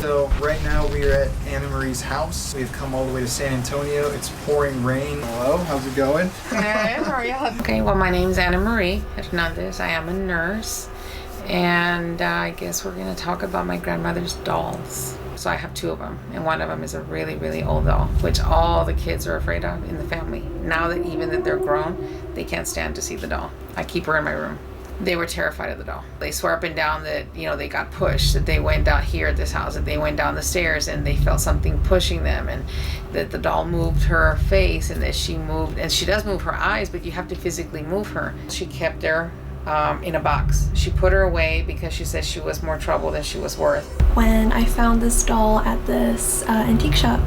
So right now we are at Anna Marie's house. We've come all the way to San Antonio. It's pouring rain. Hello, how's it going? Good, how are you? Okay, well, my name's Anna Marie Hernandez. I am a nurse, and I guess we're gonna talk about my grandmother's dolls. So I have two of them, and one of them is a really, really old doll, which all the kids are afraid of in the family. Now that even that they're grown, they can't stand to see the doll. I keep her in my room. They were terrified of the doll. They swear up and down that, they got pushed, that they went down here at this house, that they went down the stairs and they felt something pushing them, and that the doll moved her face, and that she moved, and she does move her eyes, but you have to physically move her. She kept her in a box. She put her away because she said she was more trouble than she was worth. When I found this doll at this antique shop,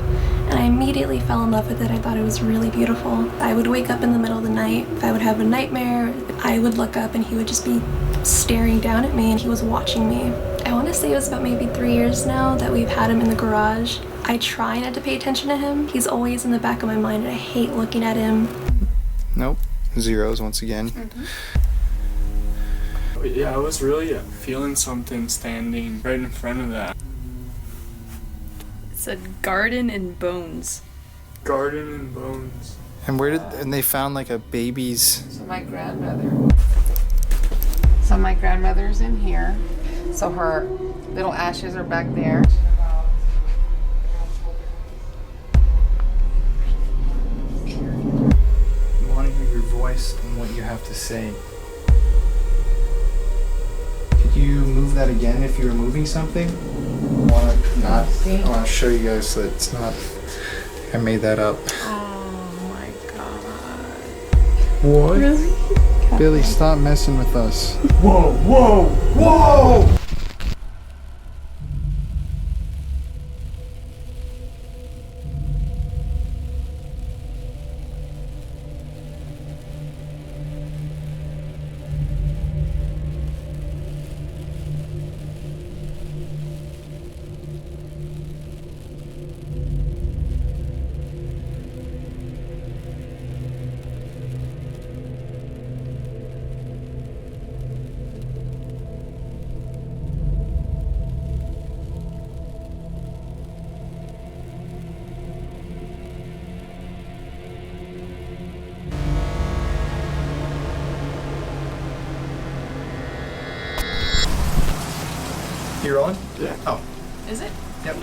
and I immediately fell in love with it. I thought it was really beautiful. I would wake up in the middle of the night. If I would have a nightmare, I would look up and he would just be staring down at me, and he was watching me. I want to say it was about maybe 3 years now that we've had him in the garage. I try not to pay attention to him. He's always in the back of my mind, and I hate looking at him. Nope, zeros once again. Yeah, I was really feeling something standing right in front of that. It said garden and bones. Garden and bones. And and they found like a baby's... So my grandmother's in here. So her little ashes are back there. I want to hear your voice and what you have to say. Could you move that again if you were moving something? I want to show you guys that it's not... I made that up. Oh my god. What? Really? Billy, stop messing with us. Whoa, whoa, whoa! You rolling? Yeah. Oh. Is it? Yep.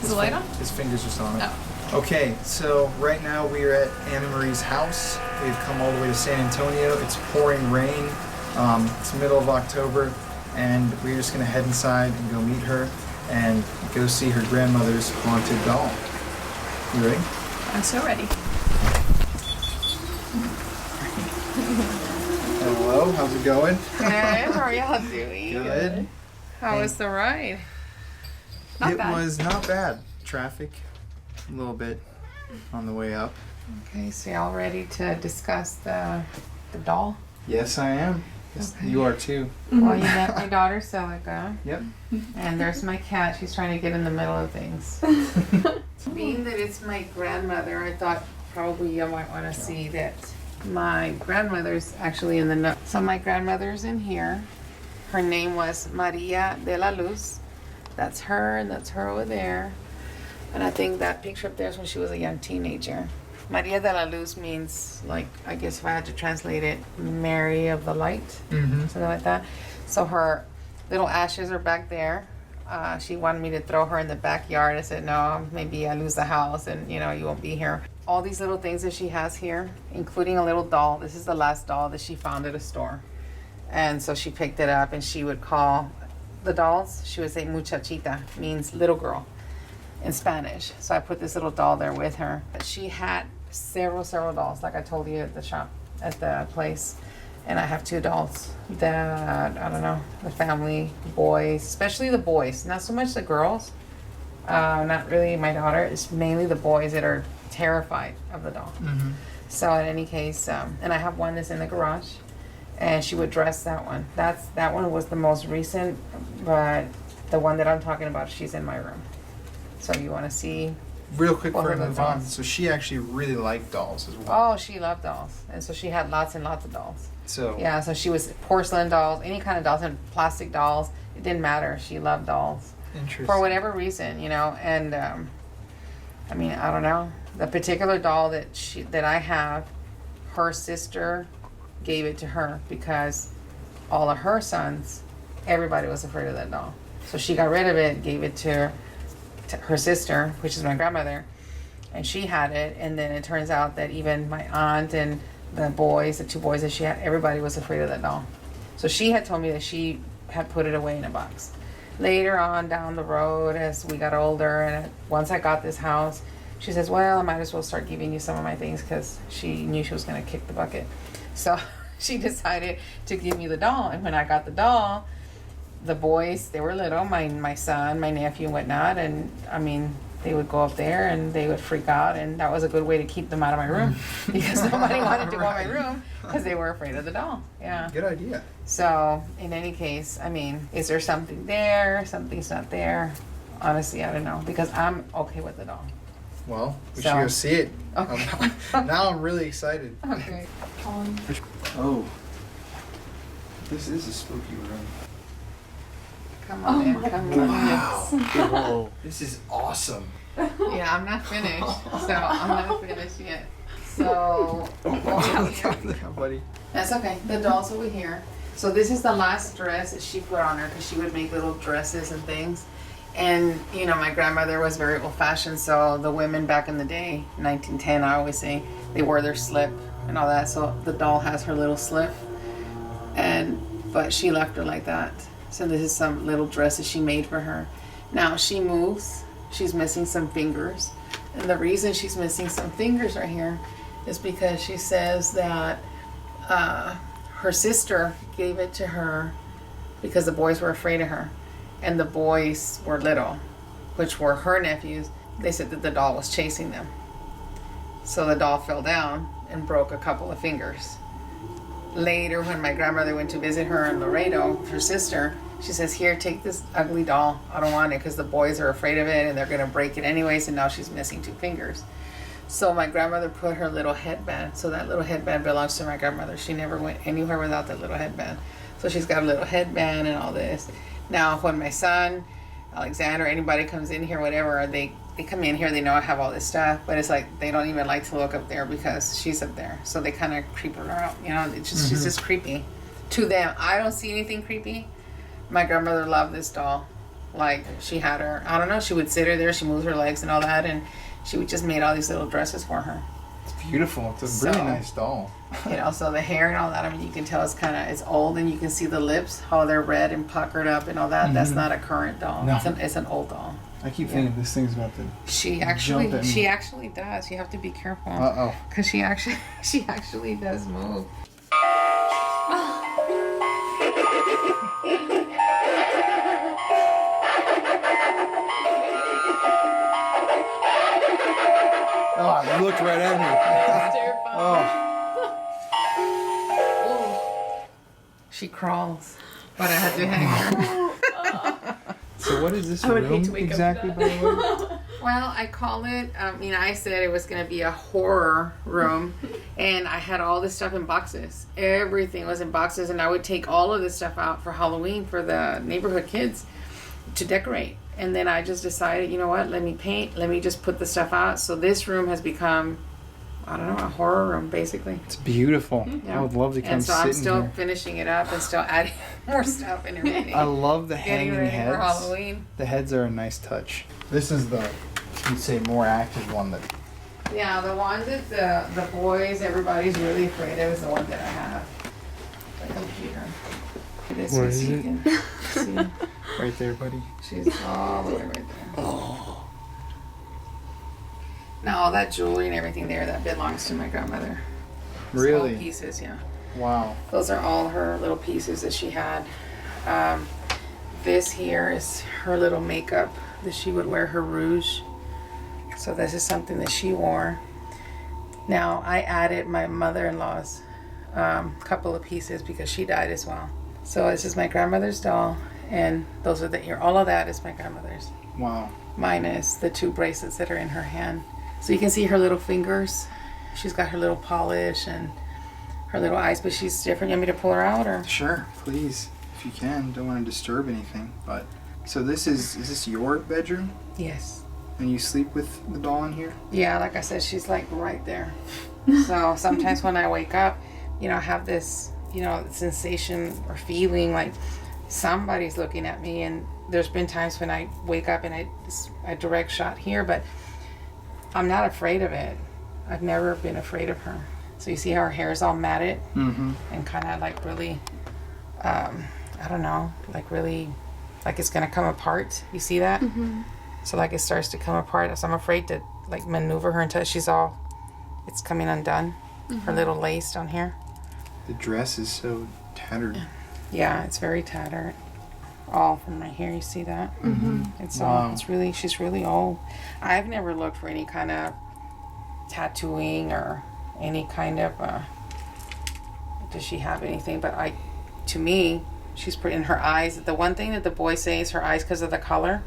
Is the light on? His fingers just on it. Oh. Okay, so right now we are at Anna Marie's house. We've come all the way to San Antonio. It's pouring rain. It's the middle of October, and we're just gonna head inside and go meet her and go see her grandmother's haunted doll. You ready? I'm so ready. Hello, how's it going? Good, how are y'all doing? Good. How was the ride? Not It bad. was not bad. Traffic, a little bit on the way up. Okay, so y'all ready to discuss the doll? Yes, I am. Yes, Okay. you are too. Well, you met my daughter Celica, Yep. and there's my cat. She's trying to get in the middle of things. Being that it's my grandmother, I thought probably you might want to see that my grandmother's actually in the nook. So my grandmother's in here. Her name was Maria de la Luz. That's her, and that's her over there. And I think that picture up there is when she was a young teenager. Maria de la Luz means, like, I guess if I had to translate it, Mary of the Light, something like that. So her little ashes are back there. She wanted me to throw her in the backyard. I said, no, maybe I lose the house and, you won't be here. All these little things that she has here, including a little doll. This is the last doll that she found at a store. And so she picked it up, and she would call the dolls, she would say muchachita, means little girl in Spanish. So I put this little doll there with her. She had several dolls, like I told you at the shop, at the place. And I have two dolls that, I don't know, the family, boys, especially the boys, not so much the girls. Not really my daughter. It's mainly the boys that are terrified of the doll. So in any case, and I have one that's in the garage. And she would dress that one. That one was the most recent, but the one that I'm talking about, she's in my room. So you want to see? Real quick Well, before I her move on. dolls. So she actually really liked dolls as well. Oh, she loved dolls, and so she had lots and lots of dolls. So Yeah, so she was porcelain dolls, any kind of dolls, and plastic dolls. It didn't matter. She loved dolls. Interesting. for whatever reason, you know. And I mean, I don't know. The particular doll that I have, her sister gave it to her because all of her sons, everybody was afraid of that doll. So she got rid of it, gave it to her sister, which is my grandmother, and she had it. And then it turns out that even my aunt and the two boys that she had, everybody was afraid of that doll. So she had told me that she had put it away in a box. Later on down the road, as we got older, and once I got this house, she says, well, I might as well start giving you some of my things, because she knew she was going to kick the bucket. So she decided to give me the doll. And when I got the doll, the boys, they were little, my son, my nephew and whatnot, and I mean, they would go up there and they would freak out, and that was a good way to keep them out of my room because nobody wanted to go in my room because they were afraid of the doll. Yeah. Good idea. So in any case, I mean, is there something there? Something's not there. Honestly, I don't know, because I'm okay with the doll. Well, we So- should go see it. Okay. Now I'm really excited. Okay. Colin. Oh. This is a spooky room. Come on in. Come on Wow. This is awesome. in. Yeah, I'm not finished. So I'm not finished yet. So Look how buddy. that's okay. The doll's over here. So this is the last dress that she put on her, because she would make little dresses and things. And, you know, my grandmother was very old-fashioned, so the women back in the day, 1910, I always say, they wore their slip and all that. So the doll has her little slip, but she left her like that. So this is some little dress that she made for her. Now she moves. She's missing some fingers. And the reason she's missing some fingers right here is because she says that her sister gave it to her because the boys were afraid of her. And the boys were little, which were her nephews. They said that the doll was chasing them. So the doll fell down and broke a couple of fingers. Later, when my grandmother went to visit her in Laredo, her sister, she says, here, take this ugly doll. I don't want it because the boys are afraid of it and they're going to break it anyways, and now she's missing 2 fingers. So my grandmother put her little headband. So that little headband belongs to my grandmother. She never went anywhere without that little headband. So she's got a little headband and all this. Now, when my son, Alexander, anybody comes in here, whatever, they come in here, they know I have all this stuff, but it's like they don't even like to look up there because she's up there. So they kind of creep her out, you know, it's just, she's just creepy. To them, I don't see anything creepy. My grandmother loved this doll. Like, she had her, I don't know, she would sit her there, she moves her legs and all that, and she would just made all these little dresses for her. It's beautiful. It's a really So- nice doll. You know, so the hair and all that, I mean, you can tell it's old, and you can see the lips, how they're red and puckered up and all that. That's not a current doll. No. It's an old doll. I keep thinking this thing's about to. She Jump actually at me. does. You have to be careful. Uh-oh. Because she actually does move. Oh, it looked right at me. That's terrifying. Oh. She crawls, but I have to hang her. So what is this I would hate room to wake up to exactly, that. by the way? Well, I call it, I said it was going to be a horror room, and I had all this stuff in boxes. Everything was in boxes, and I would take all of this stuff out for Halloween for the neighborhood kids to decorate. And then I just decided, you know what, let me paint, let me just put the stuff out. So this room has become, I don't know, a horror room, basically. It's beautiful. Yeah. I would love to come And so sit I'm in still here. finishing it up and still adding more stuff and everything. I love the Getting hanging ready heads. for Halloween. The heads are a nice touch. This is the, you'd say, more active one that. Yeah, the one that the boys, everybody's really afraid of is the one that I have. The computer. This Where one, is so you it? can see. Right there, buddy. She's all the way right there. Now all that jewelry and everything there, that belongs to my grandmother. It's all Really? pieces, yeah. Wow. Those are all her little pieces that she had. This here is her little makeup that she would wear, her rouge. So this is something that she wore. Now I added my mother-in-law's couple of pieces because she died as well. So this is my grandmother's doll, and those are all of that is my grandmother's. Wow. Minus the 2 bracelets that are in her hand. So you can see her little fingers. She's got her little polish and her little eyes, but she's different. You want me to pull her out, or? Sure, please, if you can. Don't want to disturb anything, but So is this your bedroom? Yes. And you sleep with the doll in here? Yeah, like I said, she's like right there. So sometimes when I wake up, I have this, sensation or feeling like somebody's looking at me. And there's been times when I wake up and I direct shot here, but I'm not afraid of it. I've never been afraid of her. So you see how her hair is all matted and kind of like really, I don't know, like really, like it's gonna come apart. You see that? So like it starts to come apart. So I'm afraid to like maneuver her until it's coming undone. Her little lace down here. The dress is so tattered. Yeah, it's very tattered. All from my hair, you see that? It's all, she's really old. I've never looked for any kind of tattooing or any kind of, does she have anything? But to me, she's pretty in her eyes. The one thing that the boys say is her eyes because of the color.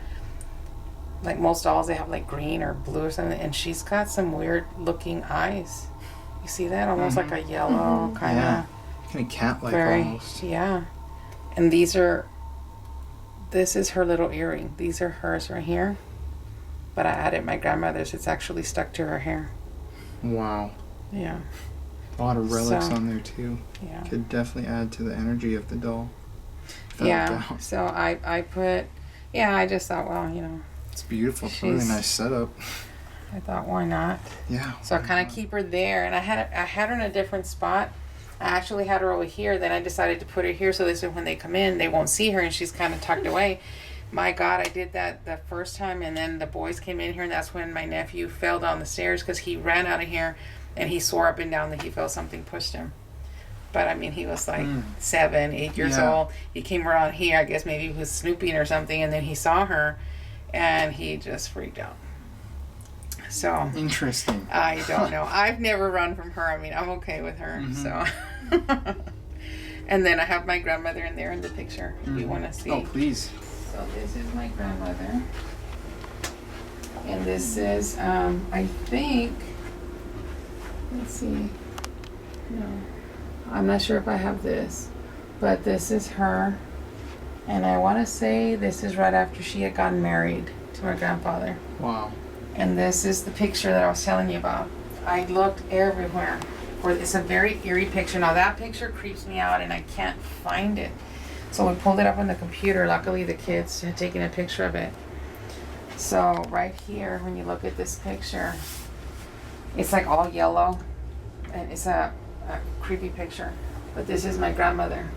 Like most dolls, they have like green or blue or something, and she's got some weird looking eyes. You see that? Almost like a yellow kind of. Kind of cat-like Very, almost. yeah. And this is her little earring. These are hers right here. But I added my grandmother's. It's actually stuck to her hair. Wow. Yeah. A lot of relics on there too. Yeah. Could definitely add to the energy of the doll. Yeah. So I put, I just thought, well, it's beautiful. It's a really nice setup. I thought, why not? Yeah. So I kind of keep her there, and I had her in a different spot. I actually had her over here. Then I decided to put her here so this when they come in, they won't see her, and she's kind of tucked away. My God, I did that the first time, and then the boys came in here, and that's when my nephew fell down the stairs because he ran out of here, and he swore up and down that he felt something pushed him. But I mean, he was like 7, 8 years old. He came around here. I guess maybe he was snooping or something, and then he saw her, and he just freaked out. So interesting. I don't know. I've never run from her. I mean, I'm okay with her. So, and then I have my grandmother in there in the picture. If you want to see. Oh, please. So this is my grandmother, and this is I think. Let's see. No, I'm not sure if I have this, but this is her, and I want to say this is right after she had gotten married to my grandfather. Wow. And this is the picture that I was telling you about. I looked everywhere for it's a very eerie picture. Now that picture creeps me out and I can't find it. So we pulled it up on the computer. Luckily the kids had taken a picture of it. So right here, when you look at this picture, it's like all yellow and it's a creepy picture. But this is my grandmother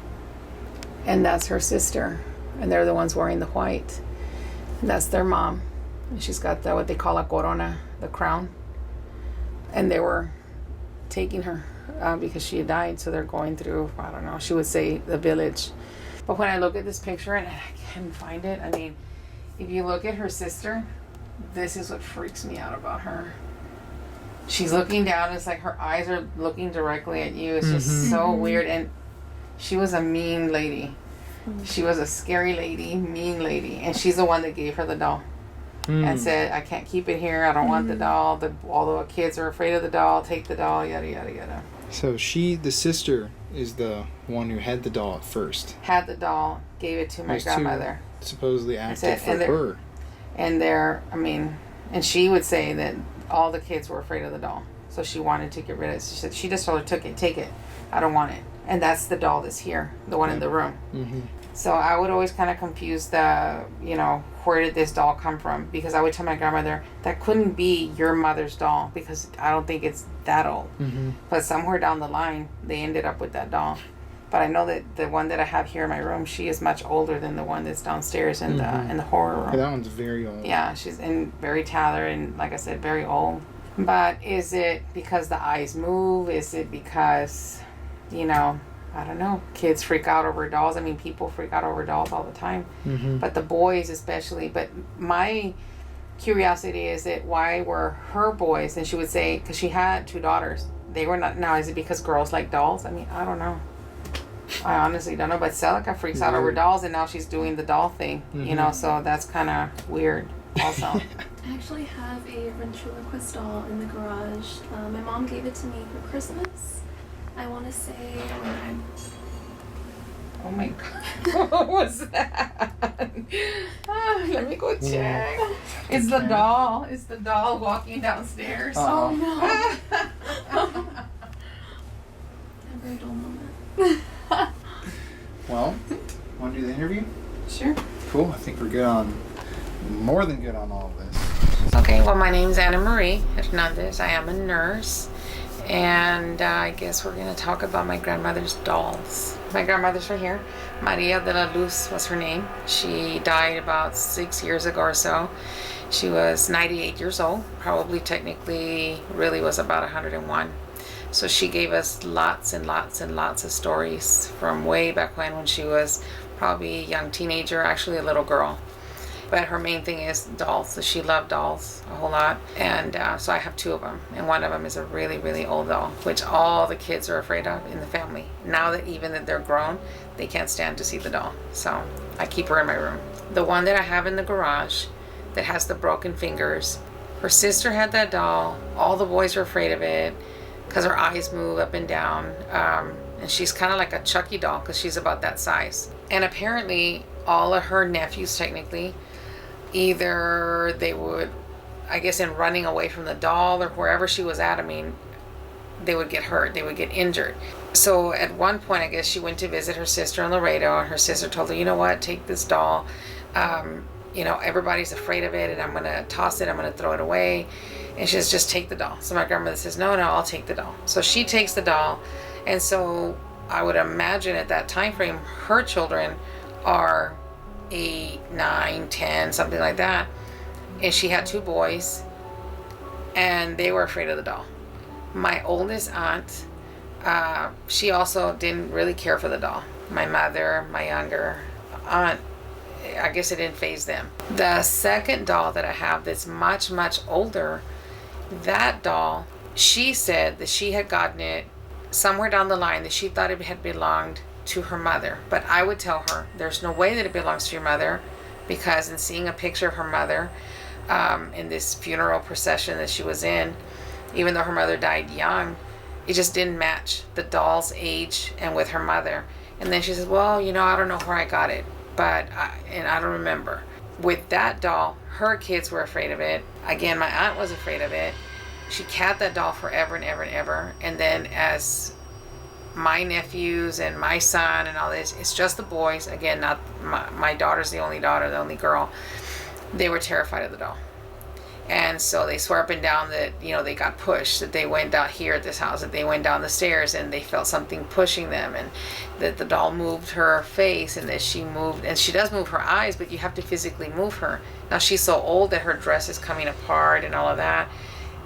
and that's her sister. And they're the ones wearing the white. And that's their mom. And she's got what they call a corona, the crown. And they were taking her because she had died. So they're going through, I don't know, she would say the village. But when I look at this picture and I can't find it, I mean, if you look at her sister, this is what freaks me out about her. She's looking down. It's like her eyes are looking directly at you. It's just so weird. And she was a mean lady. She was a scary lady, mean lady. And she's the one that gave her the doll. And said, I can't keep it here. I don't want the doll. Although kids are afraid of the doll, take the doll, yada, yada, yada. So the sister, is the one who had the doll at first. Had the doll, gave it to my grandmother. Supposedly acted for her. And and she would say that all the kids were afraid of the doll. So she wanted to get rid of it. She said, she just told her, take it. I don't want it. And that's the doll that's here, the one in the room. So I would always kind of confuse where did this doll come from? Because I would tell my grandmother, that couldn't be your mother's doll because I don't think it's that old. But somewhere down the line, they ended up with that doll. But I know that the one that I have here in my room, she is much older than the one that's downstairs in the horror room. Yeah, that one's very old. Yeah, she's very tattered and, like I said, very old. But is it because the eyes move? Is it because, I don't know. Kids freak out over dolls. I mean, people freak out over dolls all the time. But the boys especially. But my curiosity is that why were her boys, and she would say, because she had 2 daughters, they were not. Now, is it because girls like dolls? I mean, I don't know. I honestly don't know. But Celica freaks out over dolls, and now she's doing the doll thing. So that's kind of weird also. I actually have a ventriloquist doll in the garage. My mom gave it to me for Christmas. I want to say Oh my god. What was that? Let me go check. It's the doll. It's the doll walking downstairs. Oh no. A very dull moment. Well, want to do the interview? Sure. Cool. I think we're good on, more than good on all of this. Okay, well, my name's Anna Marie Hernandez. I am a nurse. And I guess we're going to talk about my grandmother's dolls. My grandmother's right here. Maria de la Luz was her name. She died about 6 years ago or so. She was 98 years old. Probably technically really was about 101. So she gave us lots and lots and lots of stories from way back when she was probably a young teenager, actually a little girl. But her main thing is dolls. So she loved dolls a whole lot. And so I have 2 of them. And one of them is a really, really old doll, which all the kids are afraid of in the family. Now that even that they're grown, they can't stand to see the doll. So I keep her in my room. The one that I have in the garage that has the broken fingers, her sister had that doll. All the boys are afraid of it because her eyes move up and down. And she's kind of like a Chucky doll because she's about that size. And apparently all of her nephews technically, either they would, I guess in running away from the doll or wherever she was at, I mean, they would get hurt, they would get injured. So at one point, I guess she went to visit her sister in Laredo, and her sister told her, you know what, take this doll. You know, everybody's afraid of it, and I'm going to toss it, I'm going to throw it away. And she says, just take the doll. So my grandmother says, no, I'll take the doll. So she takes the doll. And so I would imagine at that time frame, her children are 8, 9, 10, something like that. And she had 2 boys, and they were afraid of the doll. My oldest aunt, she also didn't really care for the doll. My mother, my younger aunt, I guess it didn't faze them. The second doll that I have that's much, much older, that doll, she said that she had gotten it somewhere down the line, that she thought it had belonged to her mother. But I would tell her, there's no way that it belongs to your mother, because in seeing a picture of her mother in this funeral procession that she was in, even though her mother died young, it just didn't match the doll's age and with her mother. And then she says, well, you know, I don't know where I got it, but I don't remember. With that doll, her kids were afraid of it. Again, my aunt was afraid of it. She kept that doll forever and ever and ever. And then as my nephews and my son and all this, it's just the boys, again, not my daughter's the only daughter, the only girl, they were terrified of the doll. And so they swear up and down that, you know, they got pushed, that they went down here at this house, that they went down the stairs and they felt something pushing them, and that the doll moved her face, and that she moved, and she does move her eyes, but you have to physically move her. Now she's so old that her dress is coming apart and all of that,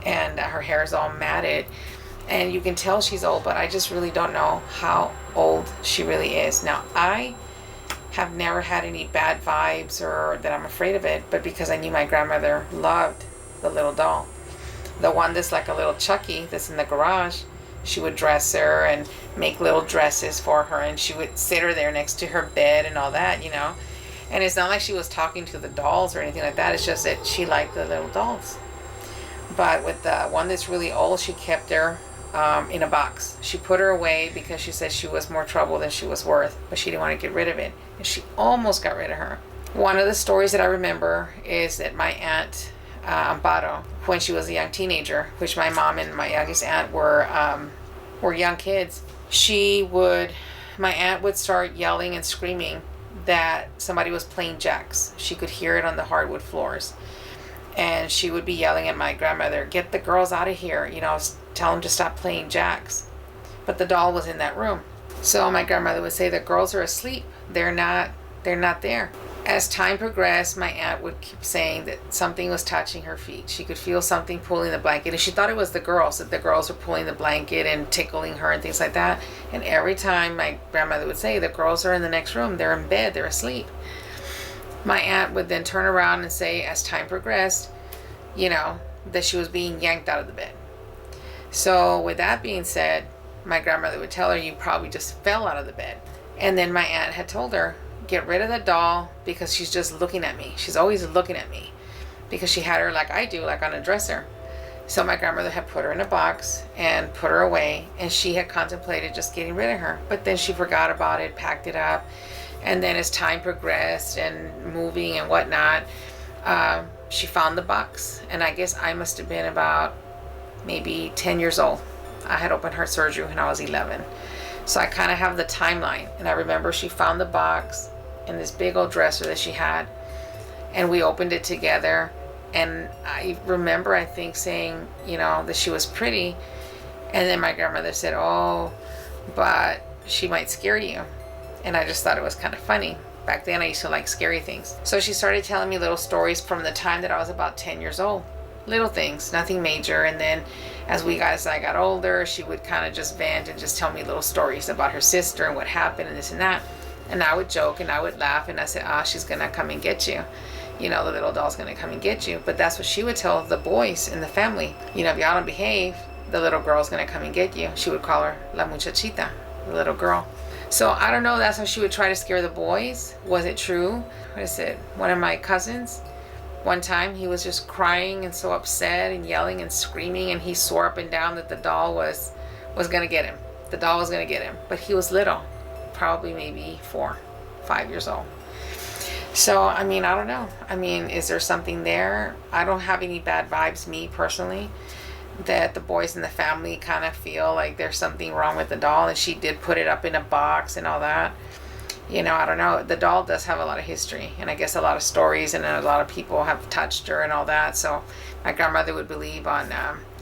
and her hair is all matted, and you can tell she's old, but I just really don't know how old she really is. Now I have never had any bad vibes or that I'm afraid of it, but because I knew my grandmother loved the little doll. The one that's like a little Chucky that's in the garage, she would dress her and make little dresses for her, and she would sit her there next to her bed and all that, you know. And it's not like she was talking to the dolls or anything like that, it's just that she liked the little dolls. But with the one that's really old, she kept her in a box. She put her away because she said she was more trouble than she was worth, but she didn't want to get rid of it. And she almost got rid of her. One of the stories that I remember is that my aunt, Amparo, when she was a young teenager, which my mom and my youngest aunt were young kids, my aunt would start yelling and screaming that somebody was playing jacks. She could hear it on the hardwood floors. And she would be yelling at my grandmother, get the girls out of here, you know, tell them to stop playing jacks. But the doll was in that room. So my grandmother would say, the girls are asleep. They're not there. As time progressed, my aunt would keep saying that something was touching her feet. She could feel something pulling the blanket, and she thought it was the girls, that the girls were pulling the blanket and tickling her and things like that. And every time my grandmother would say, the girls are in the next room, they're in bed, they're asleep. My aunt would then turn around and say, as time progressed, you know, that she was being yanked out of the bed. So with that being said, my grandmother would tell her, you probably just fell out of the bed. And then my aunt had told her, get rid of the doll because she's just looking at me. She's always looking at me, because she had her like I do, like on a dresser. So my grandmother had put her in a box and put her away, and she had contemplated just getting rid of her. But then she forgot about it, packed it up, and then as time progressed and moving and whatnot, she found the box. And I guess I must have been about maybe 10 years old. I had open heart surgery when I was 11. So I kind of have the timeline. And I remember she found the box in this big old dresser that she had, and we opened it together. And I remember, I think, saying, you know, that she was pretty. And then my grandmother said, oh, but she might scare you. And I just thought it was kind of funny. Back then I used to like scary things. So she started telling me little stories from the time that I was about 10 years old. Little things, nothing major. And then as I got older, she would kind of just vent and just tell me little stories about her sister and what happened and this and that. And I would joke and I would laugh and I said, she's gonna come and get you. You know, the little doll's gonna come and get you. But that's what she would tell the boys in the family. You know, if y'all don't behave, the little girl's gonna come and get you. She would call her La Muchachita, the little girl. So I don't know, that's how she would try to scare the boys. Was it true? What is it? One of my cousins, one time he was just crying and so upset and yelling and screaming, and he swore up and down that the doll was gonna get him. The doll was gonna get him. But he was little, probably maybe 4, 5 years old. So, I mean, I don't know. I mean, is there something there? I don't have any bad vibes, me personally, that the boys in the family kind of feel like there's something wrong with the doll, and she did put it up in a box and all that. You know, I don't know. The doll does have a lot of history, and I guess a lot of stories, and a lot of people have touched her and all that. So my grandmother would believe on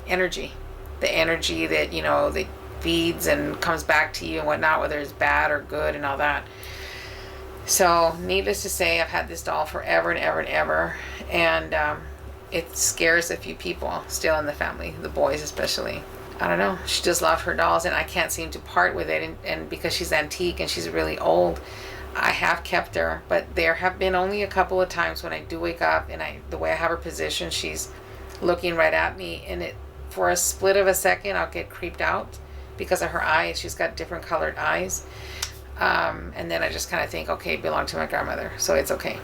energy, the energy that, you know, that feeds and comes back to you and whatnot, whether it's bad or good and all that. So needless to say, I've had this doll forever and ever and ever, and it scares a few people still in the family, the boys especially. I don't know, she just loved her dolls, and I can't seem to part with it, and because she's antique and she's really old, I have kept her. But there have been only a couple of times when I do wake up and the way I have her positioned, she's looking right at me, and it, for a split of a second, I'll get creeped out because of her eyes. She's got different colored eyes. And then I just kind of think, okay, it belonged to my grandmother, so it's okay.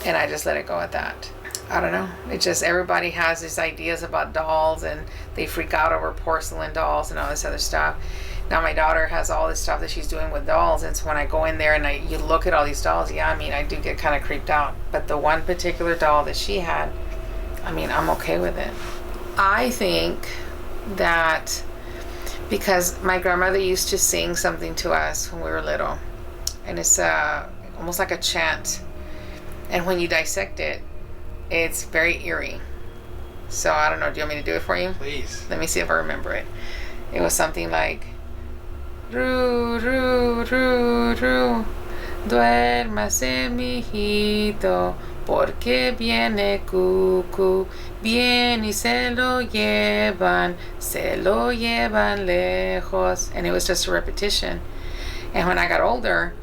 And I just let it go at that. I don't know. It just, everybody has these ideas about dolls, and they freak out over porcelain dolls and all this other stuff. Now my daughter has all this stuff that she's doing with dolls, and so when I go in there and you look at all these dolls, yeah, I mean, I do get kind of creeped out. But the one particular doll that she had, I mean, I'm okay with it. I think that because my grandmother used to sing something to us when we were little, and it's almost like a chant, and when you dissect it, it's very eerie. So I don't know, do you want me to do it for you? Please. Let me see if I remember it. It was something like, Ru, ru, ru, ru, duérmase mijito, porque viene cucu, bien y se lo llevan lejos. And it was just a repetition. And when I got older,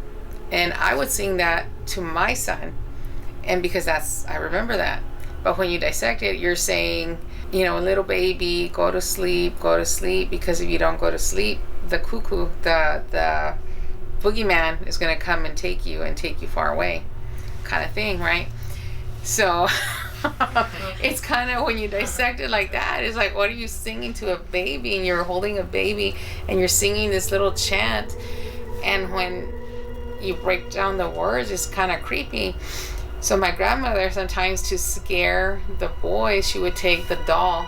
and I would sing that to my son, and because I remember that. But when you dissect it, you're saying, you know, little baby, go to sleep, because if you don't go to sleep, the cuckoo, the boogeyman is going to come and take you far away, kind of thing, right? So it's kind of, when you dissect it like that, it's like, what are you singing to a baby? And you're holding a baby and you're singing this little chant, and when you break down the words, it's kind of creepy. So my grandmother, sometimes to scare the boys, she would take the doll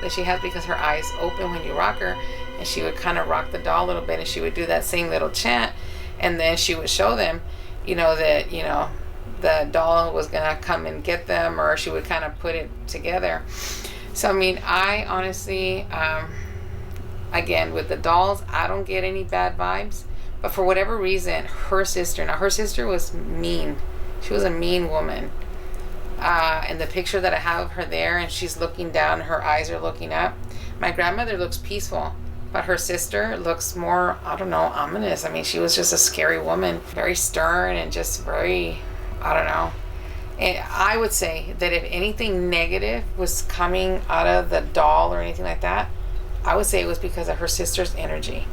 that she has, because her eyes open when you rock her, and she would kind of rock the doll a little bit, and she would do that same little chant, and then she would show them, you know, that, you know, the doll was gonna come and get them, or she would kind of put it together. So I mean, I honestly, again, with the dolls, I don't get any bad vibes, but for whatever reason, her sister was mean. She was a mean woman. And the picture that I have of her there, and she's looking down, her eyes are looking up. My grandmother looks peaceful, but her sister looks more, I don't know, ominous. I mean, she was just a scary woman, very stern and just very, I don't know. And I would say that if anything negative was coming out of the doll or anything like that, I would say it was because of her sister's energy.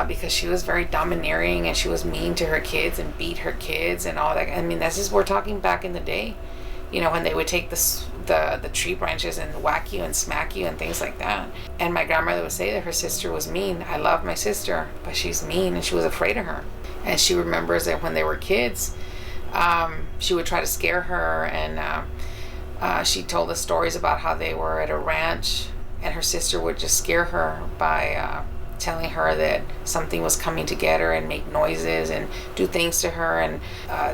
Because she was very domineering, and she was mean to her kids and beat her kids and all that. I mean, we're talking back in the day, you know, when they would take the the tree branches and whack you and smack you and things like that. And my grandmother would say that her sister was mean. I love my sister, but she's mean, and she was afraid of her. And she remembers that when they were kids, she would try to scare her, and she told us stories about how they were at a ranch, and her sister would just scare her by telling her that something was coming to get her and make noises and do things to her and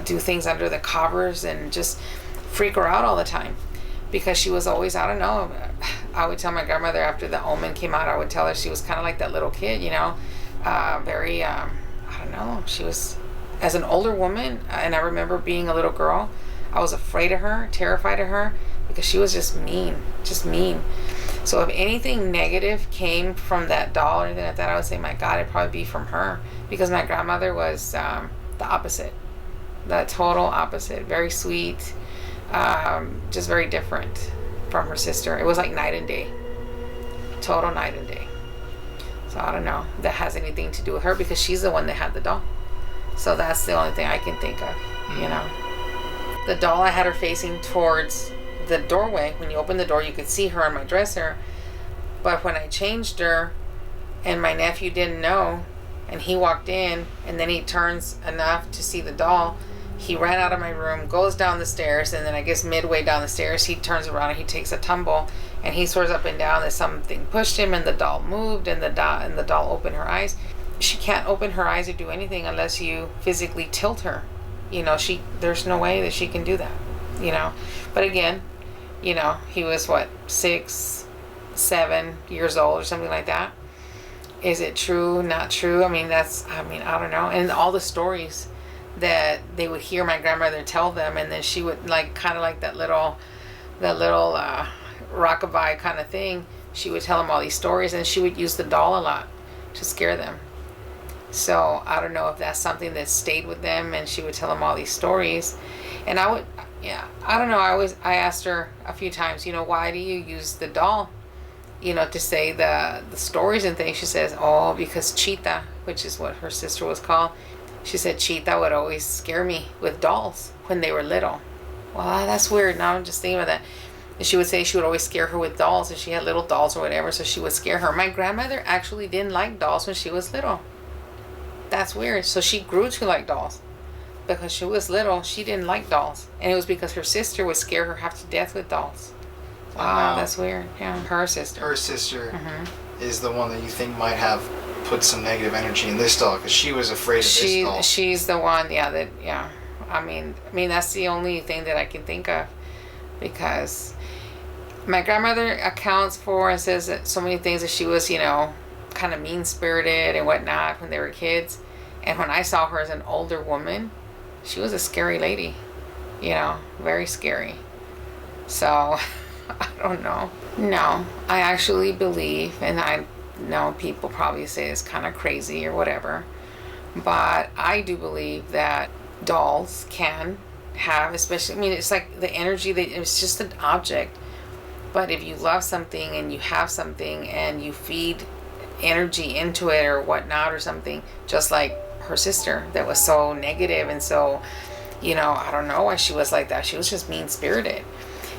do things under the covers and just freak her out all the time, because she was always, I don't know, I would tell my grandmother after The Omen came out, I would tell her she was kind of like that little kid, you know, very, I don't know, she was, as an older woman, and I remember being a little girl, I was afraid of her, terrified of her, because she was just mean. So if anything negative came from that doll or anything like that, I would say, my God, it'd probably be from her, because my grandmother was the opposite, the total opposite, very sweet, just very different from her sister. It was like night and day, total night and day. So I don't know if that has anything to do with her, because she's the one that had the doll. So that's the only thing I can think of, you know. The doll, I had her facing towards the doorway. When you open the door, you could see her on my dresser. But when I changed her, and my nephew didn't know, and he walked in, and then he turns enough to see the doll, he ran out of my room, goes down the stairs, and then I guess midway down the stairs, he turns around and he takes a tumble, and he swears up and down that something pushed him, and the doll moved, and the doll opened her eyes. She can't open her eyes or do anything unless you physically tilt her. You know, there's no way that she can do that, you know. But again, you know, he was what, 6, 7 years old or something like that. Is it true, not true? I mean, I don't know. And all the stories that they would hear my grandmother tell them, and then she would, like, kind of like that little rockabye kind of thing, she would tell them all these stories, and she would use the doll a lot to scare them. So I don't know if that's something that stayed with them, and she would tell them all these stories. And I don't know, I asked her a few times, you know, why do you use the doll, you know, to say the stories and things? She says, oh, because Cheetah, which is what her sister was called, she said Cheetah would always scare me with dolls when they were little. Well, that's weird. Now I'm just thinking about that. And she would say she would always scare her with dolls, and she had little dolls or whatever, so she would scare her. My grandmother actually didn't like dolls when she was little. That's weird. So she grew to like dolls. Because she was little, she didn't like dolls. And it was because her sister would scare her half to death with dolls. Wow, that's weird. Yeah, her sister. Her sister is the one that you think might have put some negative energy in this doll, because she was afraid of this doll. She's the one, I mean, that's the only thing that I can think of. Because my grandmother accounts for and says that so many things, that she was, you know, kind of mean-spirited and whatnot when they were kids. And when I saw her as an older woman, she was a scary lady, you know, very scary. So I don't know. No, I actually believe, and I know people probably say it's kind of crazy or whatever, but I do believe that dolls can have, especially, I mean, it's like the energy, it's just an object. But if you love something and you have something and you feed energy into it or whatnot or something, just like her sister that was so negative and so, you know, I don't know why she was like that. She was just mean-spirited.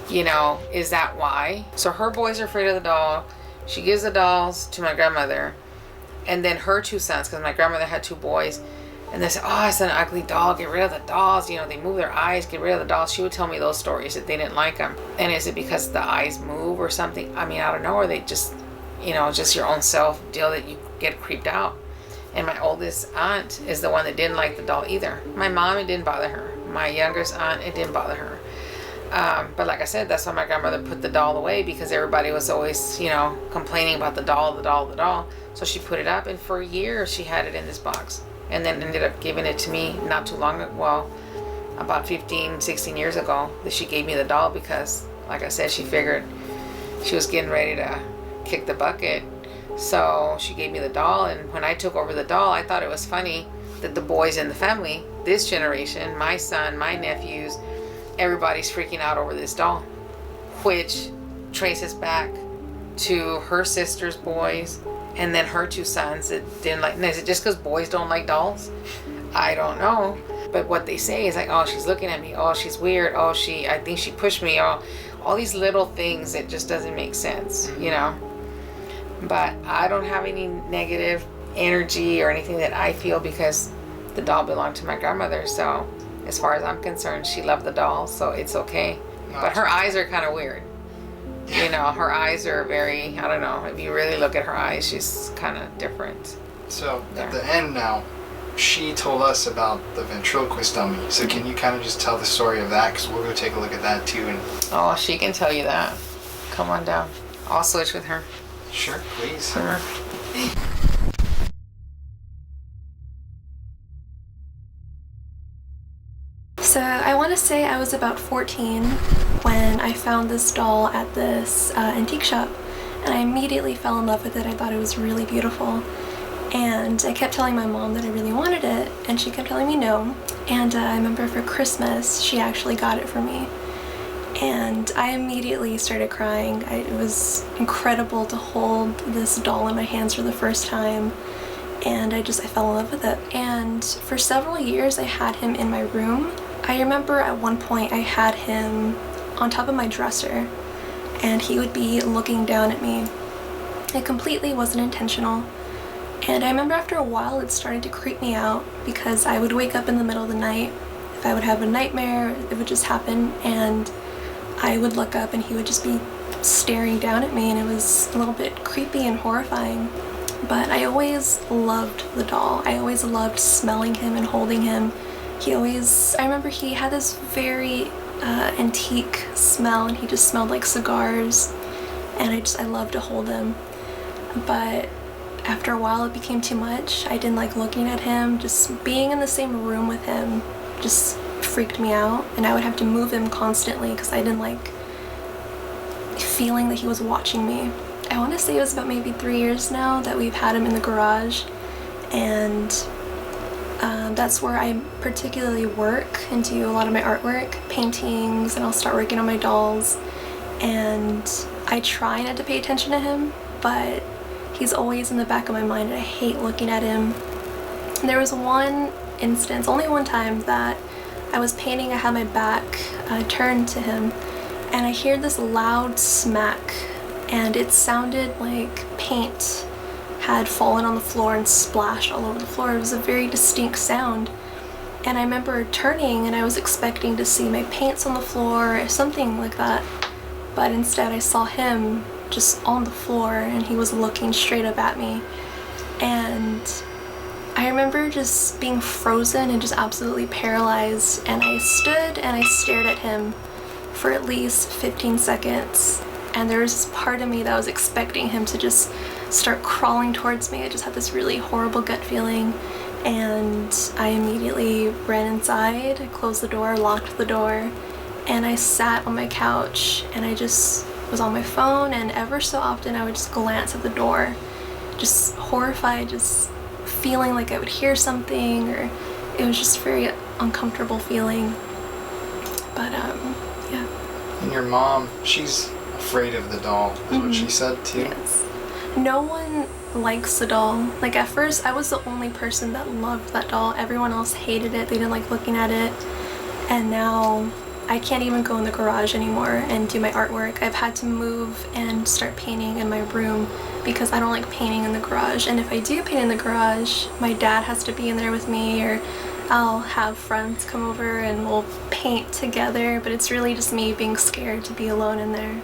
You know, is that why? So her boys are afraid of the doll. She gives the dolls to my grandmother, and then her 2 sons, because my grandmother had 2 boys, and they said, oh, it's an ugly doll, get rid of the dolls, you know, they move their eyes, get rid of the dolls. She would tell me those stories, that they didn't like them. And is it because the eyes move or something? I mean, I don't know, or they just, you know, just your own self deal that you get creeped out. And my oldest aunt is the one that didn't like the doll either. My mom, it didn't bother her. My youngest aunt, it didn't bother her. But like I said, that's why my grandmother put the doll away, because everybody was always, you know, complaining about the doll. So she put it up, and for years she had it in this box. And then ended up giving it to me not too long ago, well, about 15, 16 years ago, that she gave me the doll, because, like I said, she figured she was getting ready to kick the bucket. So she gave me the doll, and when I took over the doll, I thought it was funny that the boys in the family, this generation, my son, my nephews, everybody's freaking out over this doll, which traces back to her sister's boys, and then her 2 sons that didn't like. Is it just because boys don't like dolls? I don't know. But what they say is like, oh, she's looking at me. Oh, she's weird. Oh, I think she pushed me. Oh, all these little things, it just doesn't make sense, you know. But I don't have any negative energy or anything that I feel, because the doll belonged to my grandmother. So as far as I'm concerned, she loved the doll, so it's okay. But her eyes are kind of weird. You know, her eyes are very, I don't know, if you really look at her eyes, she's kind of different. So at the end now, she told us about the ventriloquist dummy. So can you kind of just tell the story of that? Because we'll go take a look at that too. And Oh, she can tell you that. Come on down. I'll switch with her. sure, please. Sure. So I want to say I was about 14 when I found this doll at this antique shop, and I immediately fell in love with it. I thought it was really beautiful, and I kept telling my mom that I really wanted it, and she kept telling me no. And I remember for Christmas she actually got it for me, and I immediately started crying. It was incredible to hold this doll in my hands for the first time, and I fell in love with it. And for several years I had him in my room. I remember at one point I had him on top of my dresser, and he would be looking down at me. It completely wasn't intentional. And I remember after a while it started to creep me out, because I would wake up in the middle of the night. If I would have a nightmare, it would just happen, and I would look up and he would just be staring down at me, and it was a little bit creepy and horrifying. But I always loved the doll. I always loved smelling him and holding him. I remember he had this very antique smell, and he just smelled like cigars, and I loved to hold him. But after a while it became too much. I didn't like looking at him. Just being in the same room with him just freaked me out, and I would have to move him constantly because I didn't like feeling that he was watching me. I want to say it was about maybe 3 years now that we've had him in the garage, and that's where I particularly work and do a lot of my artwork, paintings, and I'll start working on my dolls. And I try not to pay attention to him, but he's always in the back of my mind, and I hate looking at him. And there was one instance, only one time, that I was painting. I had my back turned to him, and I hear this loud smack, and it sounded like paint had fallen on the floor and splashed all over the floor. It was a very distinct sound, and I remember turning, and I was expecting to see my paints on the floor or something like that, but instead I saw him just on the floor, and he was looking straight up at me. And I remember just being frozen and just absolutely paralyzed, and I stood and I stared at him for at least 15 seconds, and there was this part of me that was expecting him to just start crawling towards me. I just had this really horrible gut feeling, and I immediately ran inside, I closed the door, locked the door, and I sat on my couch, and I just was on my phone, and ever so often I would just glance at the door, just horrified, just feeling like I would hear something, or it was just a very uncomfortable feeling. But yeah. And your mom, she's afraid of the doll, is what she said too. Yes. No one likes the doll. Like, at first I was the only person that loved that doll. Everyone else hated it. They didn't like looking at it. And now I can't even go in the garage anymore and do my artwork. I've had to move and start painting in my room because I don't like painting in the garage. And if I do paint in the garage, my dad has to be in there with me, or I'll have friends come over and we'll paint together, but it's really just me being scared to be alone in there.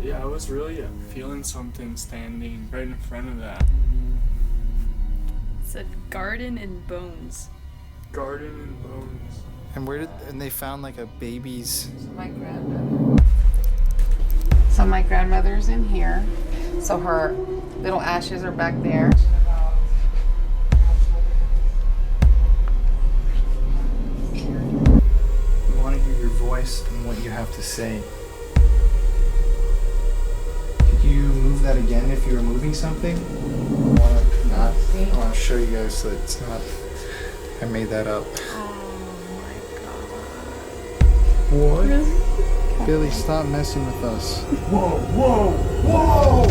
Yeah, I was really feeling something standing right in front of that. It said garden and bones. Garden and bones. And they found like a baby's. So my grandmother's in here. So her little ashes are back there. We want to hear your voice and what you have to say. Could you move that again if you were moving something? I want to show you guys so that it's not. I made that up. What? Billy, stop messing with us. Whoa, whoa, whoa!